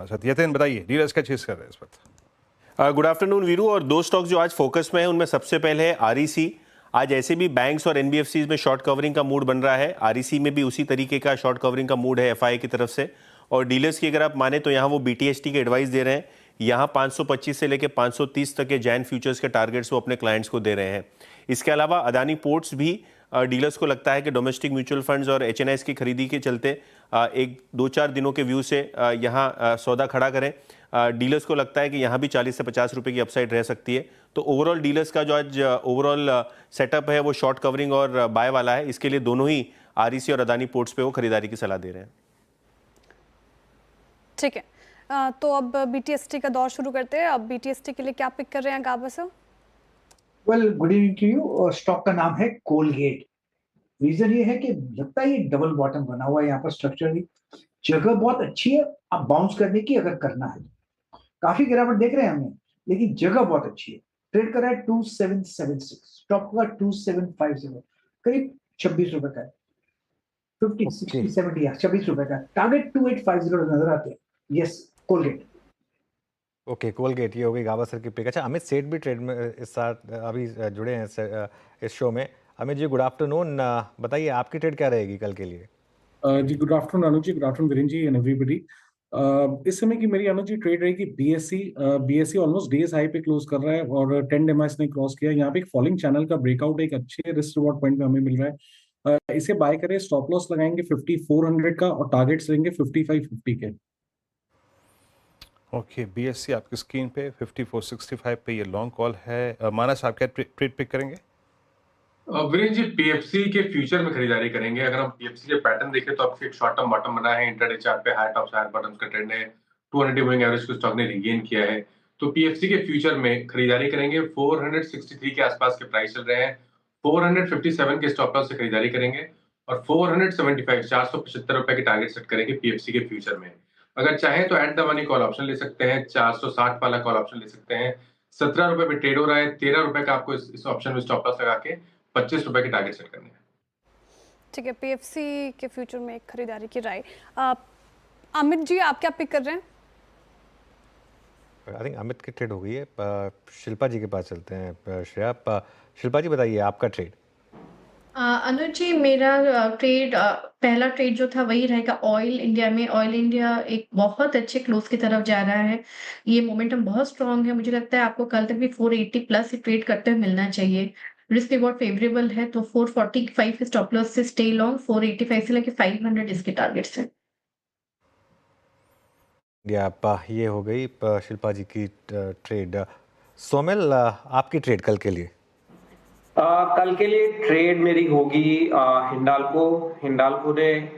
हमारे साथ। यतिन बताइए डीलर्स क्या चीज़ कर रहे हैं इस वक्त? Good afternoon Veeru. और दो स्टॉक्स जो आज फोकस में है उनमें सबसे पहले है आरईसी। आज ऐसे भी बैंक्स और एनबीएफसीज में शॉर्ट कवरिंग का मूड बन रहा है, आरईसी में भी उसी तरीके का शॉर्ट कवरिंग का मूड है एफआई की तरफ से। और डीलर्स की अगर आप माने तो यहाँ वो बीटीएसटी के एडवाइस दे रहे हैं। यहाँ 525 से लेकर 530 तक के जैन फ्यूचर्स के टारगेट्स वो अपने क्लाइंट्स को दे रहे हैं। इसके अलावा अदानी पोर्ट्स भी डीलर्स को लगता है कि डोमेस्टिक म्यूचुअल फंड्स और एचएनआईस की खरीदी के चलते एक 2-4 दिनों के व्यू से यहाँ सौदा खड़ा करें। डीलर्स को लगता है कि यहाँ भी 40 से 50 रुपए की अपसाइड रह सकती है। तो ओवरऑल डीलर्स का जो आज ओवरऑल सेटअप है वो शॉर्ट कवरिंग और बाय वाला है। इसके लिए दोनों ही आरईसी और अदानी पोर्ट्स पे वो खरीदारी की सलाह दे रहे हैं। ठीक है, तो अब बीटीएसटी का दौर शुरू करते हैं। अब बीटीएसटी के लिए क्या पिक कर रहे हैं Gaba sir? Well, good evening to you. Stock का नाम है कोलगेट। रीजन ये है कि लगता है ये डबल बॉटम बना हुआ है यहाँ पर स्ट्रक्चरली। जगह बहुत अच्छी है अब बाउंस करने की, अगर करना है। काफी गिरावट देख रहे हैं हमने, लेकिन जगह बहुत अच्छी है। ट्रेड कर रहा है 2776, स्टॉक का 2750, करीब 26 रुपए का है। 50 60 70 26 रुपए का। टारगेट 2850 नजर आते हैं। Yes, Colgate. ओके, कोलगेट ये हो गई गाबा सर की पिक। अच्छा, अमित सेठ भी ट्रेड में इस साथ अभी जुड़े हैं इस शो में। अमित जी गुड आफ्टरनून, बताइए आपकी ट्रेड क्या रहेगी कल के लिए? जी good afternoon Anuj ji, good afternoon Viren ji and everybody. इस समय की मेरी अनुज जी ट्रेड रहेगी बीएससी ऑलमोस्ट डेज हाई पे क्लोज कर रहा है और 10 डेमाइस ने क्रॉस किया। यहाँ पे एक फॉलिंग चैनल का ब्रेकआउट एक अच्छे रिस्क रिवॉर्ड पॉइंट पे हमें मिल रहा है। इसे बाय करें, स्टॉप लॉस लगाएंगे 5400 का और टारगेट्स रहेंगे 5550 के। ओके, बीएससी आपकी स्क्रीन पे 5465 पे ये लॉन्ग कॉल है। मानस आप क्या ट्रेड पिक करेंगे? वीरेन जी पीएफसी के फ्यूचर में खरीदारी करेंगे। अगर हम पीएफसी के पैटर्न देखें तो आपके एक शॉर्ट टर्म बॉटम बना है, इंट्राडे चार्ट पे हाई टॉप हाई बॉटम्स का ट्रेंड है। 200 मूविंग एवरेज को स्टॉक ने रीगेन किया है। तो पीएफसी के फ्यूचर में खरीदारी करेंगे। 463 के आसपास के प्राइस चल रहे हैं। 457 के स्टॉप लॉस से खरीदारी करेंगे और 475 475 रुपए के टारगेट सेट करेंगे पीएफसी के फ्यूचर में। अगर चाहें तो at the money call option ले सकते हैं, 460 वाला कॉल ऑप्शन ले सकते हैं। 17 रुपए पे ट्रेड हो रहा है। 13 रुपए का आपको इस ऑप्शन में स्टॉप लॉस लगा के 25 रुपए के टारगेट सेट करने हैं। ठीक है, पीएफसी के फ्यूचर में एक खरीदारी की राय। अमित जी आप क्या पिक कर रहे हैं? आई थिंक अमित की ट्रेड हो गई है। शिल्पा जी के पास चलते हैं। श्रेया, शिल्पा जी बताइए आपका ट्रेड। अनुज जी मेरा पहला ट्रेड जो था वही रहेगा ऑयल इंडिया में। ऑयल इंडिया एक बहुत अच्छे क्लोज की तरफ जा रहा है। ये मोमेंटम बहुत स्ट्रांग है। मुझे लगता है आपको कल तक भी 480 प्लस ही ट्रेड करते हुए मिलना चाहिए। रिस्क रिवॉर्ड फेवरेबल है तो 445 स्टॉप लॉस से स्टे लॉन्ग, 485 से लेके 500 इसके टारगेट्स हैं। ये हो गई शिल्पा जी की ट्रेड। सोमेल, आपकी ट्रेड कल के लिए? कल के लिए ट्रेड मेरी होगी हिंडाल्को ने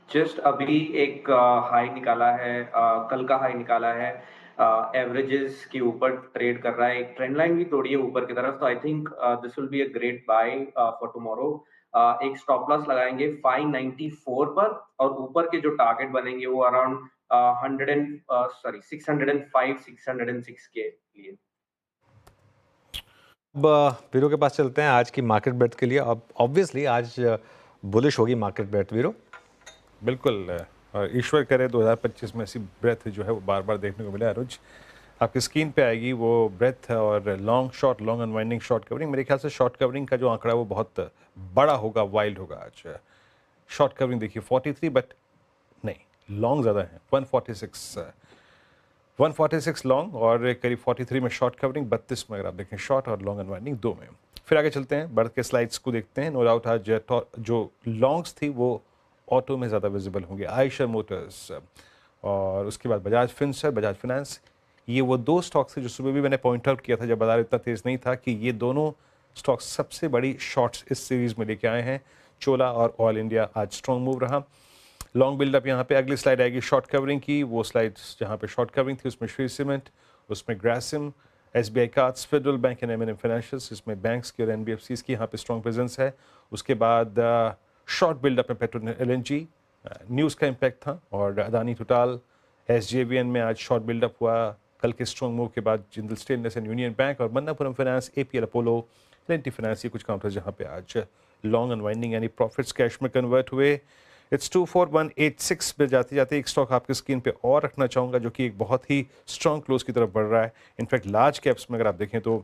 जस्ट अभी एक हाई निकाला है, कल का हाई निकाला है। एवरेजेस के ऊपर ट्रेड कर रहा है, एक ट्रेंड लाइन भी तोड़ी है ऊपर की तरफ। तो I think this will be a great buy for tomorrow. एक स्टॉप लॉस लगाएंगे 594 पर और ऊपर के जो टारगेट बनेंगे वो अराउंड 605 606 के लिए। अब वीरो के पास चलते हैं आज की मार्केट ब्रेथ के लिए। अब ऑब्वियसली आज बुलिश होगी मार्केट ब्रेथ वीरो। बिल्कुल, और ईश्वर करे 2025 में ऐसी ब्रेथ जो है वो बार बार देखने को मिले। अनुज आपकी स्क्रीन पे आएगी वो ब्रेथ और long short, long unwinding short covering. मेरे ख्याल से शॉर्ट कवरिंग का जो आंकड़ा वो बहुत बड़ा होगा, वाइल्ड होगा आज। शॉर्ट कवरिंग देखिए 43, बट नहीं लॉन्ग ज़्यादा है। 146 लॉन्ग और करीब 43 में शॉर्ट कवरिंग, 32 में अगर आप देखें शॉर्ट और लॉन्ग अनवाइंडिंग दो में। फिर आगे चलते हैं, बढ़ के स्लाइड्स को देखते हैं। नो डाउट आज जो लॉन्ग्स थी वो ऑटो में ज़्यादा विजिबल होंगे, आयशर मोटर्स और उसके बाद बजाज फाइनेंस। ये वो दो स्टॉक्स थे जो सुबह भी मैंने पॉइंट आउट किया था जब बाजार इतना तेज़ नहीं था कि ये दोनों स्टॉक्स सबसे बड़ी शॉर्ट्स इस सीरीज़ में लेके आए हैं। चोला और ऑयल इंडिया आज स्ट्रॉन्ग मूव रहा। लॉन्ग बिल्डअप यहाँ पे अगली स्लाइड आएगी शॉर्ट कवरिंग की। वो स्लाइड्स जहाँ पे शॉर्ट कवरिंग थी उसमें श्री सीमेंट, उसमें Grasim, SBI cards, federal bank and MNM financials, इसमें बैंक्स की और एनबीएफसीज की यहाँ पे स्ट्रॉन्ग प्रेजेंस है। उसके बाद शॉर्ट बिल्डअप में पेट्रोल एलएनजी न्यूज़ का इम्पैक्ट था और अदानी टोटल, एसजेवीएन में आज शॉर्ट बिल्डअप हुआ। कल के स्ट्रॉन्ग मूव के बाद Jindal stainless and union bank और Manappuram finance, APL Apollo, L&T finance, ये कुछ काउंटर्स जहाँ पे आज लॉन्ग अनवाइंडिंग यानी प्रॉफिट्स कैश में कन्वर्ट हुए। इट्स 24186 पे जाते जाते एक स्टॉक आपकी स्क्रीन पे और रखना चाहूँगा जो कि एक बहुत ही स्ट्रॉन्ग क्लोज की तरफ बढ़ रहा है। इनफैक्ट लार्ज कैप्स में अगर आप देखें तो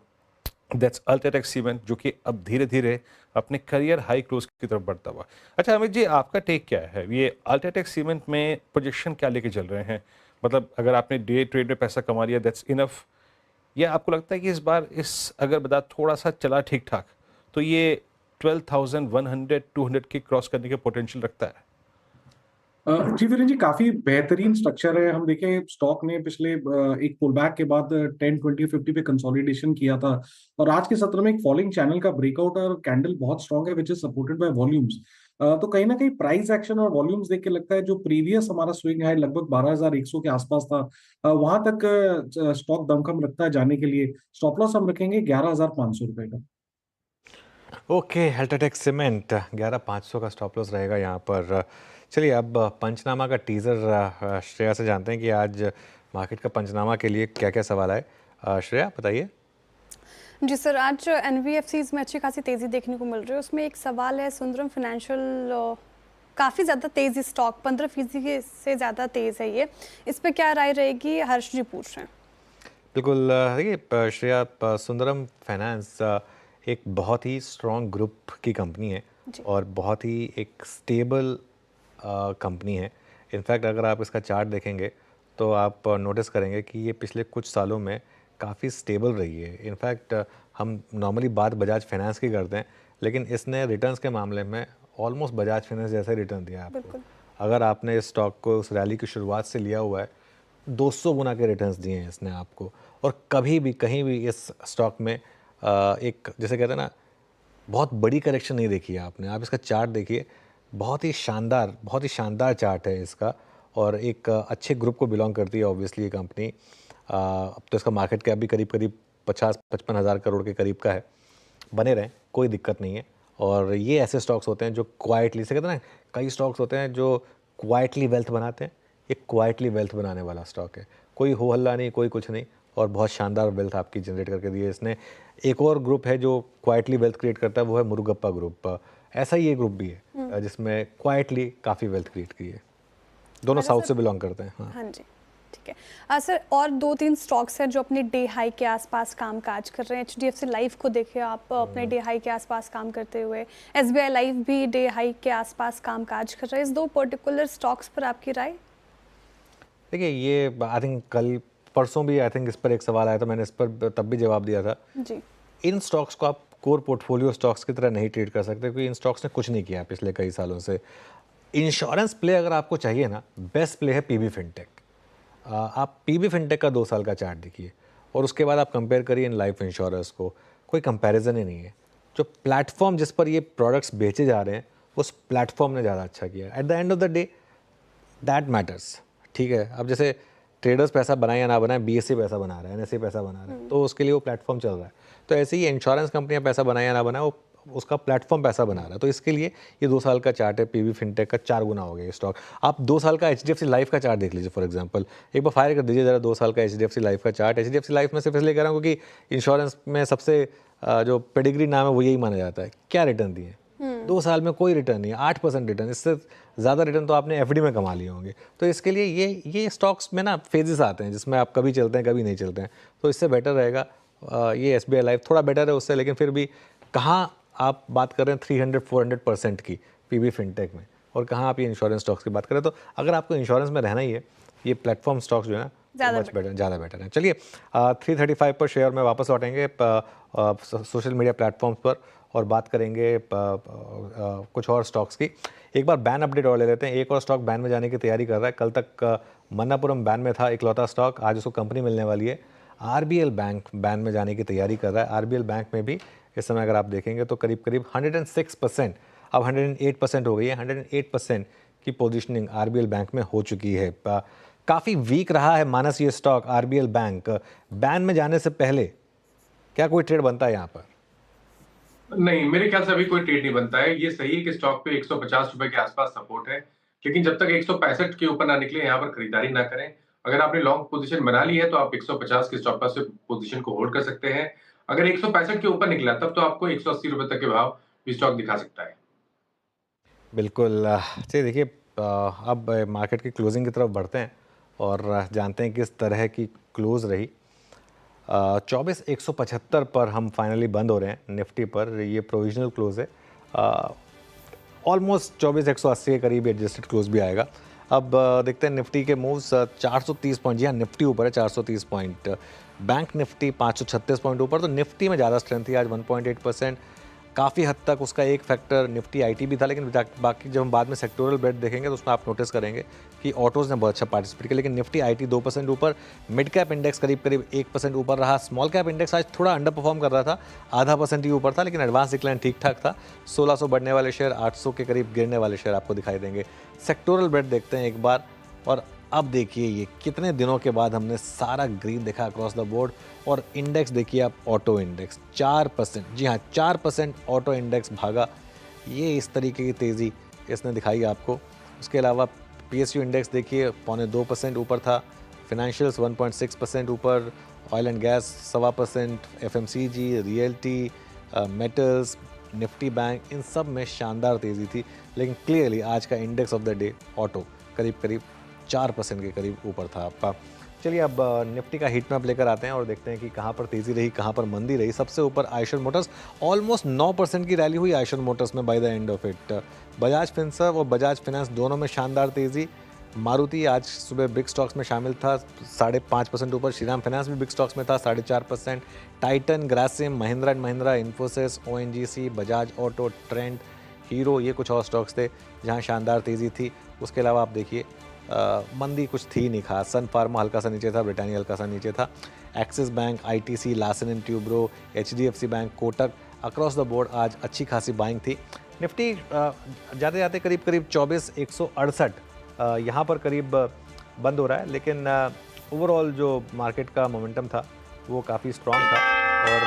दैट्स अल्ट्राटेक सीमेंट जो कि अब धीरे धीरे अपने करियर हाई क्लोज की तरफ बढ़ता हुआ। अच्छा अमित जी, आपका टेक क्या है, ये अल्ट्राटेक सीमेंट में प्रोजेक्शन क्या लेके चल रहे हैं? मतलब अगर आपने डे ट्रेड में पैसा कमा लिया दैट्स इनफ, या आपको लगता है कि इस बार अगर बाजार थोड़ा सा चला ठीक ठाक तो ये 12,100 200 के क्रॉस करने के पोटेंशियल रखता है? जी वीरेन जी, काफी बेहतरीन स्ट्रक्चर है। हम देखें स्टॉक ने पिछले एक पुल बैक के बाद 10, 20, 50 पे कंसोलिडेशन किया था और आज के सत्र में एक फॉलिंग चैनल का ब्रेकआउट और कैंडल बहुत स्ट्रांग है which is supported by volumes. तो कहीं ना कहीं प्राइस एक्शन और वॉल्यूम्स देख के लगता है जो प्रीवियस हमारा स्विंग है लगभग 12,100 के आसपास था, वहां तक स्टॉक दमखम रखता है जाने के लिए। स्टॉप लॉस हम रखेंगे 11,500 रुपए का। ओके, अल्ट्राटेक सीमेंट 11,500 का स्टॉप लॉस रहेगा यहाँ पर। चलिए अब पंचनामा का टीज़र श्रेया से जानते हैं कि आज मार्केट का पंचनामा के लिए क्या क्या सवाल आए। श्रेया बताइए। जी सर, आज एनबीएफसीज में अच्छी खासी तेज़ी देखने को मिल रही है। उसमें एक सवाल है सुंदरम फाइनेंशियल, काफ़ी ज़्यादा तेज़ी स्टॉक 15% से ज़्यादा तेज़ है ये, इस पर क्या राय रहेगी? हर्ष जी पूछ रहे हैं। बिल्कुल, देखिए श्रेया, सुंदरम फाइनेंस एक बहुत ही स्ट्रॉन्ग ग्रुप की कंपनी है और बहुत ही एक स्टेबल कंपनी है। इनफैक्ट अगर आप इसका चार्ट देखेंगे तो आप नोटिस करेंगे कि ये पिछले कुछ सालों में काफ़ी स्टेबल रही है। इनफैक्ट हम नॉर्मली बात बजाज फाइनेंस की करते हैं, लेकिन इसने रिटर्न्स के मामले में ऑलमोस्ट बजाज फाइनेंस जैसा रिटर्न दिया है आपको। अगर आपने इस स्टॉक को उस रैली की शुरुआत से लिया हुआ है, 200 गुना के रिटर्न्स दिए हैं इसने आपको, और कभी भी कहीं भी इस स्टॉक में एक जैसे कहते हैं ना, बहुत बड़ी करेक्शन नहीं देखी है आपने। आप इसका चार्ट देखिए, बहुत ही शानदार चार्ट है इसका, और एक अच्छे ग्रुप को बिलोंग करती है ऑब्वियसली ये कंपनी। अब तो इसका मार्केट कैप भी करीब 50-55 हज़ार करोड़ के करीब का है। बने रहें, कोई दिक्कत नहीं है। और ये ऐसे स्टॉक्स होते हैं जो क्वाइटली, से कहते हैं ना, कई स्टॉक्स होते हैं जो क्वाइटली वेल्थ बनाते हैं, ये क्वाइटली वेल्थ बनाने वाला स्टॉक है। कोई हो हल्ला नहीं, कोई कुछ नहीं, और बहुत शानदार वेल्थ आपकी जनरेट करके दी है इसने। एक और ग्रुप है जो क्वाइटली वेल्थ क्रिएट करता है, वो है मुरुगप्पा ग्रुप। ऐसा ही ये ग्रुप भी है जिसमें क्वाइटली काफ़ी वेल्थ क्रिएट की है। दोनों साउथ से बिलोंग करते हैं। हाँ जी, ठीक है सर। और 2-3 स्टॉक्स हैं जो अपने डे हाई के आसपास काम काज कर रहे हैं। HDFC लाइफ को देखिए आप, अपने डे हाई के आसपास काम करते हुए। SBI लाइफ भी डे हाई के आसपास काम काज कर रहे हैं। इस 2 पर्टिकुलर स्टॉक्स पर आपकी राय? देखिए, ये आई थिंक कल परसों भी आई थिंक इस पर एक सवाल आया था, मैंने इस पर तब भी जवाब दिया था जी। इन स्टॉक्स को आप कोर पोर्टफोलियो स्टॉक्स की तरह नहीं ट्रीट कर सकते, क्योंकि इन स्टॉक्स ने कुछ नहीं किया पिछले कई सालों से। इंश्योरेंस प्ले अगर आपको चाहिए ना, बेस्ट प्ले है पीबी फिनटेक। आप पीबी फिनटेक का 2 साल का चार्ट देखिए और उसके बाद आप कंपेयर करिए इन लाइफ इंश्योरेंस को, कोई कंपैरिजन ही नहीं है। जो प्लेटफॉर्म जिस पर ये प्रोडक्ट्स बेचे जा रहे हैं, उस प्लेटफॉर्म ने ज़्यादा अच्छा किया। At the end of the day that matters, ठीक है। अब जैसे ट्रेडर्स पैसा बनाए या ना बनाए, बीएससी पैसा बना रहा है, एनएससी पैसा बना रहा है, तो उसके लिए वो प्लेटफॉर्म चल रहा है। तो ऐसे ही इंश्योरेंस कंपनियां पैसा बनाए या ना बनाए, वो उसका प्लेटफॉर्म पैसा बना रहा है। तो इसके लिए ये 2 साल का चार्ट है, पीबी फिनटेक का 4 गुना हो गया स्टॉक। आप 2 साल का HDFC लाइफ का चार्ट देख लीजिए फॉर एग्जांपल, एक बार फायर कर दीजिए जरा 2 साल का HDFC लाइफ का चार्ट। HDFC लाइफ में सिर्फ इसलिए कह रहा हूँ क्योंकि इंश्योरेंस में सबसे जो पेडिग्री नाम है वो यही माना जाता है। क्या रिटर्न दिए 2 साल में? कोई रिटर्न नहीं है, 8% रिटर्न। इससे ज़्यादा रिटर्न तो आपने FD में कमा लिए होंगे। तो इसके लिए ये स्टॉक्स में ना फेजेस आते हैं जिसमें आप कभी चलते हैं कभी नहीं चलते हैं। तो इससे बेटर रहेगा ये SBI लाइफ, थोड़ा बेटर है उससे, लेकिन फिर भी कहाँ आप बात कर रहे हैं 300-400% की पीबी फिनटेक में, और कहाँ आप ये इंश्योरेंस स्टॉक्स की बात करें। तो अगर आपको इंश्योरेंस में रहना ही है, ये प्लेटफॉर्म स्टॉक्स जो है ना ज़्यादा बेटर है। चलिए 335 पर शेयर में वापस लौटेंगे सोशल मीडिया प्लेटफॉर्म्स पर और बात करेंगे कुछ और स्टॉक्स की। एक बार बैन अपडेट और ले लेते हैं। एक और स्टॉक बैन में जाने की तैयारी कर रहा है। कल तक मन्नापुरम बैन में था इकलौता स्टॉक, आज उसको कंपनी मिलने वाली है। RBL बैंक बैन में जाने की तैयारी कर रहा है। RBL बैंक में भी इस समय अगर आप देखेंगे तो करीब 106%, अब 108% हो गई है। 108% की पोजीशनिंग RBL बैंक में हो चुकी है। काफ़ी वीक रहा है मानस ये स्टॉक RBL बैंक। बैन में जाने से पहले क्या कोई ट्रेड बनता है यहाँ पर? नहीं, मेरे ख्याल से अभी कोई ट्रेड नहीं बनता है। ये सही है कि स्टॉक पे 150 रुपए के आसपास सपोर्ट है, लेकिन जब तक 165 के ऊपर ना निकले यहाँ पर खरीदारी ना करें। अगर आपने लॉन्ग पोजीशन बना ली है तो आप 150 के स्टॉप लॉस से पोजीशन को होल्ड कर सकते हैं। अगर 165 के ऊपर निकला तब तो आपको 180 रुपए तक के भाव भी स्टॉक दिखा सकता है। बिल्कुल। चलिए देखिए, अब मार्केट की क्लोजिंग की तरफ बढ़ते हैं और जानते हैं किस तरह की क्लोज रही। 24,175 पर हम फाइनली बंद हो रहे हैं निफ्टी पर। ये प्रोविजनल क्लोज है। ऑलमोस्ट 24,180 के करीब एडजस्टेड क्लोज भी आएगा। अब देखते हैं निफ्टी के मूव्स। 430 पॉइंट, जी हाँ निफ्टी ऊपर है 430 पॉइंट। बैंक निफ्टी 536 पॉइंट ऊपर, तो निफ्टी में ज़्यादा स्ट्रेंथ थी आज 1.8%। काफ़ी हद तक उसका एक फैक्टर निफ्टी आईटी भी था, लेकिन बाकी जब हम बाद में सेक्टोरल ब्रेड देखेंगे तो उसमें आप नोटिस करेंगे कि ऑटोज़ ने बहुत अच्छा पार्टिसिपेट किया, लेकिन निफ्टी आईटी 2% ऊपर। मिड कैप इंडेक्स करीब 1% ऊपर रहा। स्मॉल कैप इंडेक्स आज थोड़ा अंडर परफॉर्म कर रहा था, 0.5% ही ऊपर था, लेकिन एडवांस डिक्लाइन ठीक ठाक था। 1600 बढ़ने वाले शेयर, 800 के करीब गिरने वाले शेयर आपको दिखाई देंगे। सेक्टोरल ब्रेड देखते हैं एक बार। और अब देखिए ये कितने दिनों के बाद हमने सारा ग्रीन देखा अक्रॉस द बोर्ड। और इंडेक्स देखिए आप, ऑटो इंडेक्स 4%, जी हाँ 4% ऑटो इंडेक्स भागा। ये इस तरीके की तेज़ी इसने दिखाई आपको। उसके अलावा पीएसयू इंडेक्स देखिए 2.25% ऊपर था। फिनेंशियल्स 1.6% ऊपर। Oil and gas 1.25%, FMCG, realty, metals, Nifty bank, इन सब में शानदार तेज़ी थी। लेकिन क्लियरली आज का index of the day auto करीब 4% के करीब ऊपर था आपका। चलिए अब निफ्टी का हीट मैप लेकर आते हैं और देखते हैं कि कहाँ पर तेज़ी रही, कहाँ पर मंदी रही। सबसे ऊपर आयशर मोटर्स, ऑलमोस्ट 9% की रैली हुई आयशर मोटर्स में by the end of it. Bajaj Finserv और बजाज फाइनेंस दोनों में शानदार तेज़ी। मारुति आज सुबह बिग स्टॉक्स में शामिल था 5.5% ऊपर। श्रीराम फाइनेंस भी बिग स्टॉक्स में था 4.5%। Titan, Grasim, Mahindra and Mahindra, Infosys, ONGC, Bajaj auto, trend, hero, ये कुछ और स्टॉक्स थे जहां शानदार तेज़ी थी। उसके अलावा आप देखिए मंदी कुछ थी नहीं खास। सन फार्मा हल्का सा नीचे था, ब्रिटानिया हल्का सा नीचे था। Axis bank, ITC, Larsen and Toubro, HDFC bank, Kotak, across the board आज अच्छी खासी बाइंग थी। निफ्टी जाते जाते करीब 24,168 यहाँ पर करीब बंद हो रहा है, लेकिन ओवरऑल जो मार्केट का मोमेंटम था वो काफ़ी स्ट्रॉन्ग था। और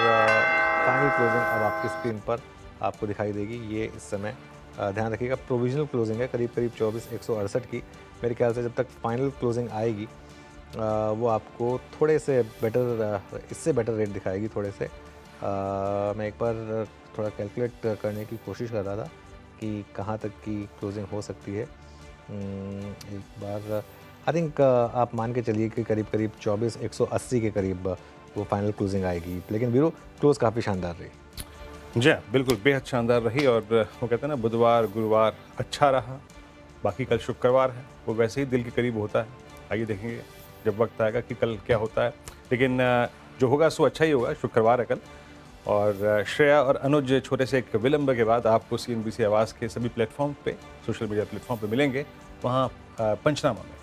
फाइनल क्लोजिंग अब आपकी स्क्रीन पर आपको दिखाई देगी। ये इस समय ध्यान रखिएगा प्रोविजनल क्लोजिंग है करीब 24,168 की। मेरे ख्याल से जब तक फाइनल क्लोजिंग आएगी वो आपको थोड़े से बेटर, इससे बेटर रेट दिखाएगी थोड़े से। मैं एक बार थोड़ा कैलकुलेट करने की कोशिश कर रहा था कि कहाँ तक की क्लोजिंग हो सकती है। एक बार आई थिंक आप मान के चलिए कि करीब 24,180 के करीब वो फाइनल क्लोजिंग आएगी। लेकिन वीरो क्लोज काफ़ी शानदार रही। जी बिल्कुल, बेहद शानदार रही। और वो कहते हैं ना, बुधवार गुरुवार अच्छा रहा, बाकी कल शुक्रवार है, वो वैसे ही दिल के करीब होता है। आइए देखेंगे जब वक्त आएगा कि कल क्या होता है, लेकिन जो होगा सो अच्छा ही होगा। शुक्रवार है कल। और श्रेया और अनुज छोटे से एक विलंब के बाद आपको CNBC आवाज़ के सभी प्लेटफॉर्म पे, सोशल मीडिया प्लेटफॉर्म पे मिलेंगे, वहाँ पंचनामा में।